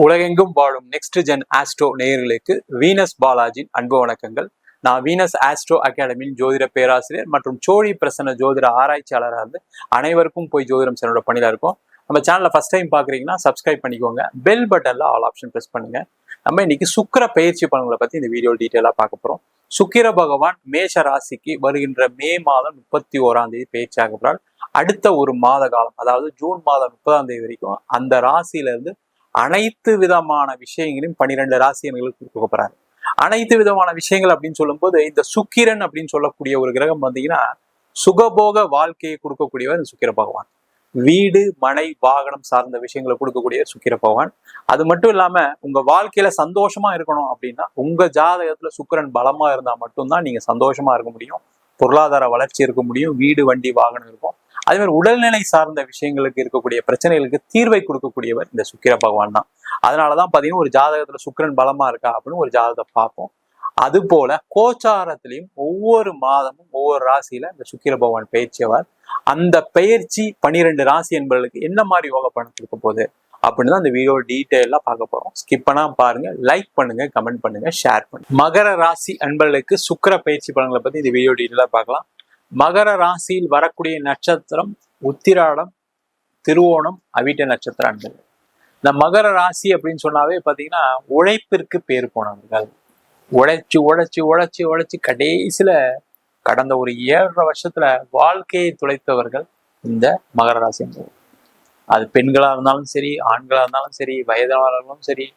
உலகெங்கும் வாழும் next gen astro நேயர்களுக்கு வீனஸ் பாலாஜியின் அன்பு வணக்கங்கள். நான் வீனஸ் ஆஸ்ட்ரோ அகாடமியின் ஜோதிட பேராசிரியர் மற்றும் சோழி பிரசன்ன ஜோதிட ஆராய்ச்சியாளராக இருந்து அனைவருக்கும் போய் ஜோதிடம் சென்னோட பணியில இருக்கும். நம்ம சேனலை ஃபர்ஸ்ட் டைம் பாக்குறீங்கன்னா சப்ஸ்கிரைப் பண்ணிக்கோங்க, பெல் பட்டன்ல ஆல் ஆப்ஷன் பிரஸ் பண்ணுங்க. நம்ம இன்னைக்கு சுக்கிர பயிற்சி பலன்களை பத்தி இந்த வீடியோ டீட்டெயிலா பார்க்க போறோம். சுக்கிர பகவான் மேஷ ராசிக்கு வருகின்ற மே மாதம் 31ஆம் தேதி பயிற்சி ஆக போறார். அடுத்த ஒரு மாத காலம், அதாவது ஜூன் மாதம் 30ஆம் தேதி வரைக்கும் அந்த ராசியில இருந்து அனைத்து விதமான விஷயங்களையும் 12 ராசியர்களுக்கு கொடுக்க போறாரு. அனைத்து விதமான விஷயங்கள் அப்படின்னு சொல்லும் போது இந்த சுக்கிரன் அப்படின்னு சொல்லக்கூடிய ஒரு கிரகம் வந்தீங்கன்னா சுகபோக வாழ்க்கையை கொடுக்கக்கூடியவர் இந்த சுக்கிர பகவான். வீடு மனை வாகனம் சார்ந்த விஷயங்களை கொடுக்கக்கூடிய சுக்கிர பகவான். அது மட்டும் இல்லாம உங்க வாழ்க்கையில சந்தோஷமா இருக்கணும் அப்படின்னா உங்க ஜாதகத்துல சுக்கிரன் பலமா இருந்தா மட்டும்தான் நீங்க சந்தோஷமா இருக்க முடியும், பொருளாதார வளர்ச்சி இருக்க முடியும், வீடு வண்டி வாகனம் இருக்கும். அதே மாதிரி உடல்நிலை சார்ந்த விஷயங்களுக்கு இருக்கக்கூடிய பிரச்சனைகளுக்கு தீர்வை கொடுக்கக்கூடியவர் இந்த சுக்கிர பகவான் தான். அதனாலதான் பாத்தீங்கன்னா ஒரு ஜாதகத்துல சுக்கிரன் பலமா இருக்கா அப்படின்னு ஒரு ஜாதகத்தை பார்ப்போம். அது போல கோச்சாரத்திலையும் ஒவ்வொரு மாதமும் ஒவ்வொரு ராசியில இந்த சுக்கிர பகவான் பயிற்சியவர். அந்த பயிற்சி 12 ராசி என்பவர்களுக்கு என்ன மாதிரி யோக பலன் கொடுக்க போகுது அப்படின்னு தான் இந்த வீடியோ டீட்டெயிலா பார்க்க போறோம். ஸ்கிப் பண்ணாம பாருங்க, லைக் பண்ணுங்க, கமெண்ட் பண்ணுங்க, ஷேர் பண்ணுங்க. மகர ராசி அன்பர்களுக்கு சுக்கிர பயிற்சி பலன்களை பத்தி இந்த வீடியோ டீட்டெயிலா பார்க்கலாம். மகர ராசியில் வரக்கூடிய நட்சத்திரம் உத்திராடம், திருவோணம், அவிட்ட நட்சத்திர அன்பர்கள். இந்த மகர ராசி அப்படின்னு சொன்னாவே பாத்தீங்கன்னா உழைப்பிற்கு பேர் போனவர்கள். உழைச்சு உழைச்சு உழைச்சு உழைச்சு கடைசியில கடந்த ஒரு 7.5 வருஷத்துல வாழ்க்கையை துளைத்தவர்கள் இந்த மகர ராசி என்பது. அது பெண்களா இருந்தாலும் சரி, ஆண்களா இருந்தாலும் சரி, வயதானவர்களும் சரி,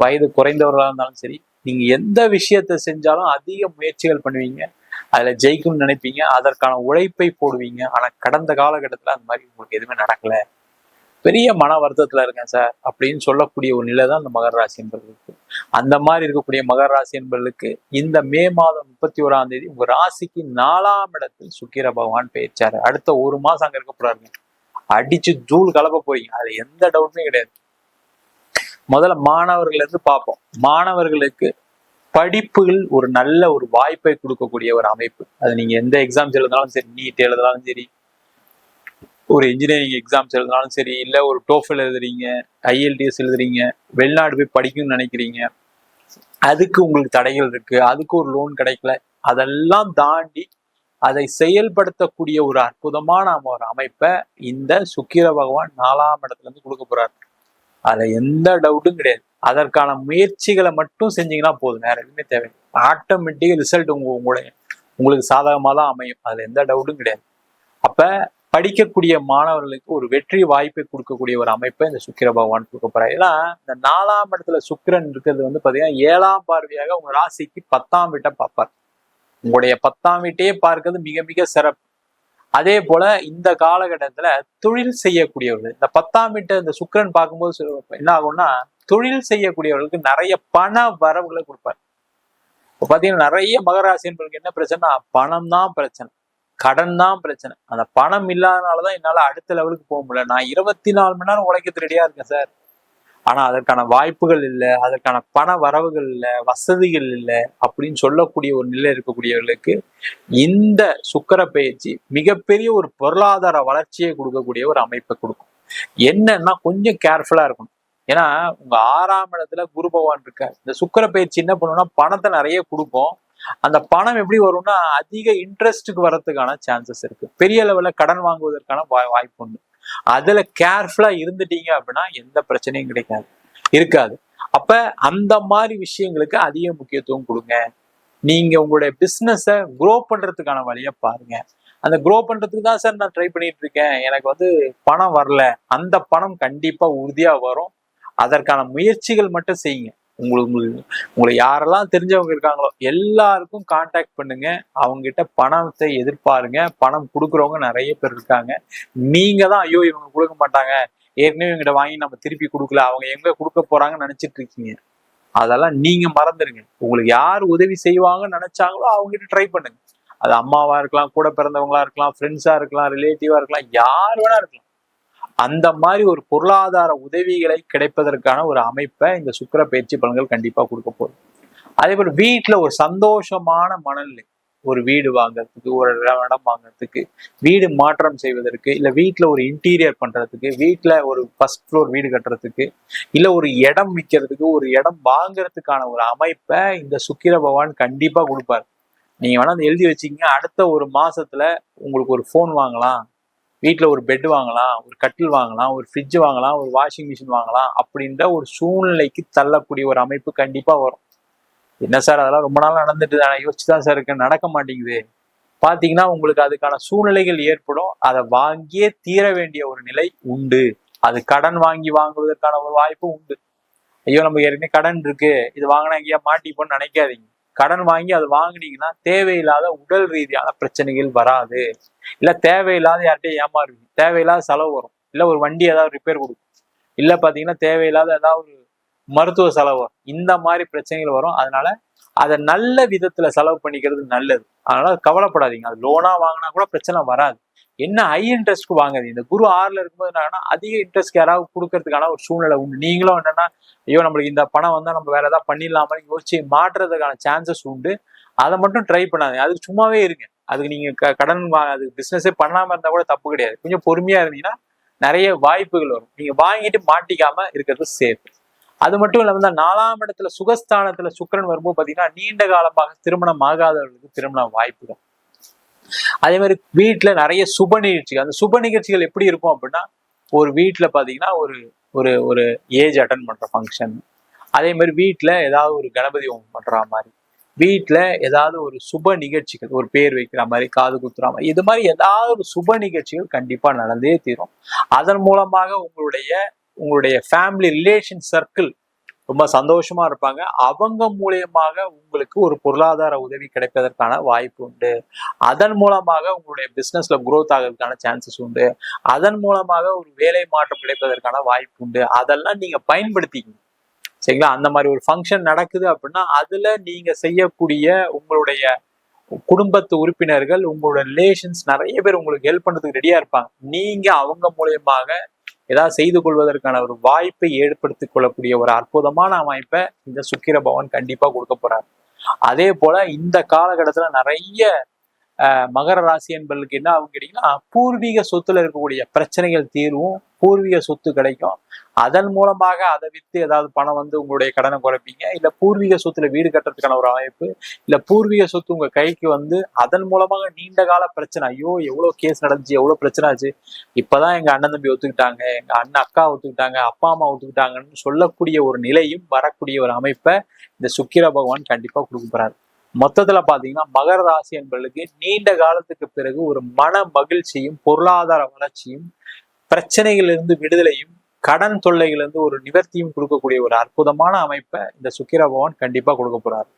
வயது குறைந்தவர்களா இருந்தாலும் சரி, நீங்க எந்த விஷயத்த செஞ்சாலும் அதிக முயற்சிகள் பண்ணுவீங்க, அதுல ஜெயிக்கும்னு நினைப்பீங்க, அதற்கான உழைப்பை போடுவீங்க. ஆனா கடந்த காலகட்டத்துல அந்த மாதிரி உங்களுக்கு எதுவுமே நடக்கல, பெரிய மன வருத்தத்துல இருக்கேன் சார் அப்படின்னு சொல்லக்கூடிய ஒரு நிலை தான் இந்த மகர ராசி என்பவர்களுக்கு. அந்த மாதிரி இருக்கக்கூடிய மகர ராசி என்பவர்களுக்கு இந்த மே மாதம் 31ஆம் தேதி உங்க ராசிக்கு 4ஆம் இடத்தில் சுக்கிர பகவான் பெயர்ச்சாரு. அடுத்த ஒரு மாசம் அங்க இருக்க போறாருங்க. அடிச்சு தூள் கலப்ப போறீங்க, அது எந்த டவுட்டுமே கிடையாது. முதல்ல மாணவர்கள் இருந்து பார்ப்போம். மாணவர்களுக்கு படிப்புகள் ஒரு நல்ல ஒரு வாய்ப்பை கொடுக்கக்கூடிய ஒரு அமைப்பு. அது நீங்க எந்த எக்ஸாம்ஸ் எழுதினாலும் சரி, நீட் எழுதினாலும் சரி, ஒரு இன்ஜினியரிங் எக்ஸாம்ஸ் எழுதினாலும் சரி, இல்லை ஒரு டோஃபல் எழுதுறீங்க, IELTS எழுதுறீங்க, வெளிநாடு போய் படிக்கணும்னு நினைக்கிறீங்க, அதுக்கு உங்களுக்கு தடைகள் இருக்கு, அதுக்கு ஒரு லோன் கிடைக்கல, அதெல்லாம் தாண்டி அதை செயல்படுத்தக்கூடிய ஒரு அற்புதமான ஒரு அமைப்பை இந்த சுக்கிர பகவான் 4ஆம் இடத்துல இருந்து கொடுக்க போறாரு. அதுல எந்த டவுட்டும் கிடையாது. அதற்கான முயற்சிகளை மட்டும் செஞ்சீங்கன்னா போதும், வேற எதுவுமே தேவை. ஆட்டோமேட்டிக் ரிசல்ட் உங்களுக்கு சாதகமாக தான் அமையும், அதுல எந்த டவுட்டும் கிடையாது. அப்ப படிக்கக்கூடிய மாணவர்களுக்கு ஒரு வெற்றி வாய்ப்பை கொடுக்கக்கூடிய ஒரு அமைப்பை இந்த சுக்கிர பகவான் கொடுக்க போறாரு. ஏன்னா இந்த 4ஆம் இடத்துல சுக்கிரன் இருக்கிறது வந்து பாத்தீங்கன்னா 7ஆம் பார்வையாக உங்க ராசிக்கு 10ஆம் வீட்டை பார்ப்பார். உங்களுடைய 10ஆம் வீட்டையே பார்க்கிறது மிக மிக சிறப்பு. அதே போல இந்த காலகட்டத்துல தொழில் செய்யக்கூடியவர்கள் இந்த 10ஆம் வீட்டை இந்த சுக்கிரன் பார்க்கும்போது என்ன ஆகும்னா தொழில் செய்யக்கூடியவர்களுக்கு நிறைய பண வரவுகளை கொடுப்பார். இப்போ பாத்தீங்கன்னா நிறைய மகராசி என்பவர்களுக்கு என்ன பிரச்சனைனா பணம் தான் பிரச்சனை, கடன் தான் பிரச்சனை. அந்த பணம் இல்லாதனாலதான் என்னால அடுத்த லெவலுக்கு போக முடியல. நான் 24 மணி நேரம் உழைக்க ரெடியா இருக்கேன் சார், ஆனா அதற்கான வாய்ப்புகள் இல்லை, அதற்கான பண வரவுகள் இல்லை, வசதிகள் இல்லை அப்படின்னு சொல்லக்கூடிய ஒரு நிலை இருக்கக்கூடியவர்களுக்கு இந்த சுக்கிர பயிற்சி மிகப்பெரிய ஒரு பொருளாதார வளர்ச்சியை கொடுக்கக்கூடிய ஒரு அமைப்பை கொடுக்கும். என்னன்னா கொஞ்சம் கேர்ஃபுல்லா இருக்கணும். ஏன்னா உங்க 6ஆம் இடத்துல குரு பகவான் இருக்காரு. இந்த சுக்கிர பயிற்சி என்ன பண்ணுன்னா பணத்தை நிறைய கொடுக்கும். அந்த பணம் எப்படி வரும்னா அதிக இன்ட்ரெஸ்ட்டுக்கு வர்றதுக்கான சான்சஸ் இருக்கு. பெரிய லெவல்ல கடன் வாங்குவதற்கான வாய்ப்பு உண்டு. அதுல கேர்ஃபுல்லா இருந்துட்டீங்க அப்படின்னா எந்த பிரச்சனையும் இருக்காது. அப்ப அந்த மாதிரி விஷயங்களுக்கு அதிக முக்கியத்துவம் கொடுங்க. நீங்க உங்களுடைய பிசினஸ குரோ பண்றதுக்கான வழியை பாருங்க. அந்த குரோ பண்றதுக்கு தான் சார் நான் ட்ரை பண்ணிட்டு இருக்கேன், எனக்கு வந்து பணம் வரல. அந்த பணம் கண்டிப்பா உறுதியா வரும். அதற்கான முயற்சிகள் மட்டும் செய்யுங்க. உங்களை யாரெல்லாம் தெரிஞ்சவங்க இருக்காங்களோ எல்லாருக்கும் கான்டாக்ட் பண்ணுங்க. அவங்க கிட்ட பணத்தை எதிர்பாருங்க. பணம் கொடுக்குறவங்க நிறைய பேர் இருக்காங்க. நீங்க தான் ஐயோ இவங்க கொடுக்க மாட்டாங்க, ஏற்கனவே இவங்கிட்ட வாங்கி நம்ம திருப்பி கொடுக்கல, அவங்க எங்க கொடுக்க போறாங்கன்னு நினைச்சிட்டு இருக்கீங்க. அதெல்லாம் நீங்க மறந்துடுங்க. உங்களுக்கு யார் உதவி செய்வாங்கன்னு நினைச்சாங்களோ அவங்க கிட்ட ட்ரை பண்ணுங்க. அது அம்மாவா இருக்கலாம், கூட பிறந்தவங்களா இருக்கலாம், ஃப்ரெண்ட்ஸா இருக்கலாம், ரிலேட்டிவா இருக்கலாம், யார் வேணா இருக்கலாம். அந்த மாதிரி ஒரு பொருளாதார உதவிகளை கிடைப்பதற்கான ஒரு அமைப்பை இந்த சுக்கிர பயிற்சி பலன்கள் கண்டிப்பா கொடுக்க போகுது. அதே போல வீட்டுல ஒரு சந்தோஷமான மனநிலை, ஒரு வீடு வாங்குறதுக்கு, ஒரு இடம் வாங்குறதுக்கு, வீடு மாற்றம் செய்வதற்கு, இல்ல வீட்டுல ஒரு இன்டீரியர் பண்றதுக்கு, வீட்டுல ஒரு ஃபர்ஸ்ட் ஃப்ளோர் வீடு கட்டுறதுக்கு, இல்ல ஒரு இடம் விற்கிறதுக்கு, ஒரு இடம் வாங்குறதுக்கான ஒரு அமைப்பை இந்த சுக்கிர பகவான் கண்டிப்பா கொடுப்பாரு. நீங்க வேணா அதை எழுதி வச்சுக்கீங்க. அடுத்த ஒரு மாசத்துல உங்களுக்கு ஒரு போன் வாங்கலாம், வீட்டுல ஒரு பெட் வாங்கலாம், ஒரு கட்டில் வாங்கலாம், ஒரு ஃப்ரிட்ஜ் வாங்கலாம், ஒரு வாஷிங் மிஷின் வாங்கலாம் அப்படின்ற ஒரு சூழ்நிலைக்கு தள்ளக்கூடிய ஒரு அமைப்பு கண்டிப்பா வரும். என்ன சார் அதெல்லாம் ரொம்ப நாள் நடந்துட்டு யோசிச்சுதான் சார் இருக்கு, நடக்க மாட்டேங்குது. பாத்தீங்கன்னா உங்களுக்கு அதுக்கான சூழ்நிலைகள் ஏற்படும். அதை வாங்கியே தீர வேண்டிய ஒரு நிலை உண்டு. அது கடன் வாங்கி வாங்குவதற்கான ஒரு வாய்ப்பு உண்டு. ஐயோ நம்ம ஏற்கனவே கடன் இருக்கு, இது வாங்கினா எங்கேயா மாட்டிப்போன்னு நினைக்காதீங்க. கடன் வாங்கி அது வாங்கினீங்கன்னா தேவையில்லாத உடல் ரீதியான பிரச்சனைகள் வராது. இல்ல தேவையில்லாத யார்கிட்டயும் ஏமாறுவீங்க, தேவையில்லாத செலவு வரும், இல்ல ஒரு வண்டி ஏதாவது ரிப்பேர் கொடுக்கும், இல்ல பாத்தீங்கன்னா தேவையில்லாத ஏதாவது மருத்துவ செலவு வரும். இந்த மாதிரி பிரச்சனைகள் வரும். அதனால அதை நல்ல விதத்துல செலவு பண்ணிக்கிறது நல்லது. அதனால கவலைப்படாதீங்க. அது லோனா வாங்கினா கூட பிரச்சனை வராது. என்ன ஹை இன்ட்ரெஸ்ட்க்கு வாங்குது. இந்த குரு 6ல இருக்கும்போது என்னன்னா அதிக இன்ட்ரெஸ்ட் யாராவது கொடுக்கறதுக்கான ஒரு சூழ்நிலை உண்டு. நீங்களும் என்னன்னா ஐயோ நம்மளுக்கு இந்த பணம் வந்தா நம்ம வேற ஏதாவது பண்ணிடலாமா யோசிச்சு மாற்றுறதுக்கான சான்சஸ் உண்டு. அதை மட்டும் ட்ரை பண்ணாதீங்க. அதுக்கு சும்மாவே இருங்க. அதுக்கு நீங்க கடன் அது பிசினஸே பண்ணாம இருந்தா கூட தப்பு கிடையாது. கொஞ்சம் பொறுமையா இருந்தீங்கன்னா நிறைய வாய்ப்புகள் வரும். நீங்க வாங்கிட்டு மாட்டிக்காம இருக்கிறது சேஃப். அது மட்டும் இல்லாம 4ஆம் இடத்துல சுகஸ்தானத்துல சுக்கிரன் வரும்போது பாத்தீங்கன்னா நீண்ட காலமாக திருமணம் ஆகாதவர்களுக்கு திருமண வாய்ப்புகள். அதே மாதிரி வீட்டுல நிறைய சுப நிகழ்ச்சிகள். அந்த சுப நிகழ்ச்சிகள் எப்படி இருக்கும் அப்படின்னா, ஒரு வீட்டுல பாத்தீங்கன்னா ஒரு ஒரு ஒரு ஏஜ் அட்டன் பண்ற ஃபங்க்ஷன், அதே மாதிரி வீட்டுல ஏதாவது ஒரு கணபதி ஹோமம் பண்ற மாதிரி, வீட்டுல ஏதாவது ஒரு சுப நிகழ்ச்சிகள், ஒரு பேர் வைக்கிற மாதிரி, காது குத்துற மாதிரி, இது மாதிரி ஏதாவது ஒரு சுப நிகழ்ச்சிகள் கண்டிப்பா நடந்தே தீரும். அதன் மூலமாக உங்களுடைய ஃபேமிலி ரிலேஷன் சர்க்கிள் ரொம்ப சந்தோஷமா இருப்பாங்க. அவங்க மூலியமாக உங்களுக்கு ஒரு பொருளாதார உதவி கிடைப்பதற்கான வாய்ப்பு உண்டு. அதன் மூலமாக உங்களுடைய பிசினஸ்ல குரோத் ஆகிறதுக்கான சான்சஸ் உண்டு. அதன் மூலமாக ஒரு வேலை மாற்றம் கிடைப்பதற்கான வாய்ப்பு உண்டு. அதெல்லாம் நீங்க பயன்படுத்திக்கணும். சரிங்களா? அந்த மாதிரி ஒரு ஃபங்க்ஷன் நடக்குது அப்படின்னா அதுல நீங்க செய்யக்கூடிய உங்களுடைய குடும்பத்து உறுப்பினர்கள், உங்களோட ரிலேஷன்ஸ் நிறைய பேர் உங்களுக்கு ஹெல்ப் பண்றதுக்கு ரெடியா இருப்பாங்க. நீங்க அவங்க மூலியமாக ஏதாவது செய்து கொள்வதற்கான ஒரு வாய்ப்பை ஏற்படுத்திக் கொள்ளக்கூடிய ஒரு அற்புதமான அமைப்பை இந்த சுக்கிர பகவான் கண்டிப்பா கொடுக்க போறாரு. அதே போல இந்த காலகட்டத்துல நிறைய மகர ராசி என்பர்களுக்கு என்ன ஆகும் கேட்டீங்கன்னா, பூர்வீக சொத்துல இருக்கக்கூடிய பிரச்சனைகள் தீர்வும், பூர்வீக சொத்து கிடைக்கும். அதன் மூலமாக அதை வித்து ஏதாவது பணம் வந்து உங்களுடைய கடனை குறைப்பீங்க. இல்ல பூர்வீக சொத்துல வீடு கட்டுறதுக்கான ஒரு அமைப்பு, இல்ல பூர்வீக சொத்து உங்க கைக்கு வந்து அதன் மூலமாக நீண்ட கால பிரச்சனை, ஐயோ எவ்வளவு கேஸ் நடந்துச்சு, எவ்வளவு பிரச்சனை ஆச்சு, இப்பதான் எங்க அண்ணன் தம்பி ஒத்துக்கிட்டாங்க, எங்க அண்ணன் அக்கா ஒத்துக்கிட்டாங்க, அப்பா அம்மா ஒத்துக்கிட்டாங்கன்னு சொல்லக்கூடிய ஒரு நிலையும் வரக்கூடிய ஒரு அமைப்பை இந்த சுக்கிர பகவான் கண்டிப்பா கொடுக்க போறாரு. மொத்தத்துல பாத்தீங்கன்னா மகர ராசி என்பவர்களுக்கு நீண்ட காலத்துக்கு பிறகு ஒரு மன மகிழ்ச்சியும், பொருளாதார வளர்ச்சியும், பிரச்சனைகளிலிருந்து விடுதலையும், கடன் தொல்லைகளிலிருந்து ஒரு நிவர்த்தியும் கொடுக்கக்கூடிய ஒரு அற்புதமான அமைப்பை இந்த சுக்கிர பகவான் கண்டிப்பா கொடுக்க போறாரு.